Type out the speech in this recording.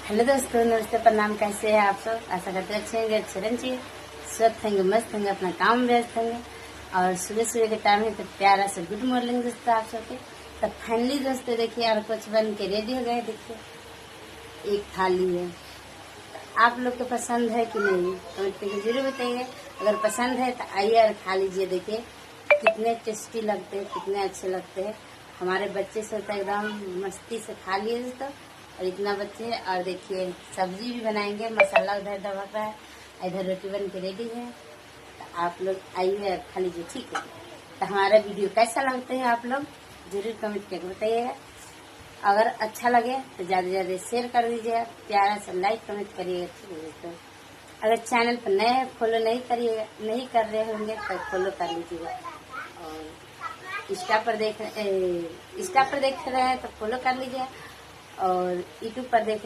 Hello दोस्तों, नमस्ते, प्रणाम। कैसे हैं आप सब? आशा करते अच्छे होंगे, अच्छे रहना चाहिए, स्वस्थ होंगे, मस्त होंगे, अपना काम व्यस्त होंगे। और सुबह सुबह के टाइम है तो प्यारा सा गुड मॉर्निंग दोस्तों आप सबके। तो फाइनली दोस्तों देखिए, और कुछ बन के रेडी हो गए। देखिए एक थाली है। आप लोग को पसंद है कि नहीं कमेंट करके जरूर बताइए। अगर पसंद है तो आइए और खा लीजिए। देखिए कितने टेस्टी लगते हैं, कितने अच्छे लगते हैं। हमारे बच्चे से तो एकदम मस्ती से खा लिए दोस्तों। और इतना बच्चे, और देखिए सब्जी भी बनाएंगे, मसाला उधर दबा रहा है, इधर रोटी बन के रेडी है। तो आप लोग आइए और खा लीजिए, ठीक है। तो हमारा वीडियो कैसा लगता है आप लोग जरूर कमेंट करके बताइएगा। अगर अच्छा लगे तो ज़्यादा से ज़्यादा शेयर कर दीजिएगा, प्यारा सा लाइक कमेंट करिएगा, ठीक है दोस्तों। अगर चैनल पर नए फॉलो नहीं कर रहे होंगे तो फॉलो कर लीजिएगा। और इंस्टा पर देख रहे हैं तो फॉलो कर लीजिए। और यूट्यूब पर देख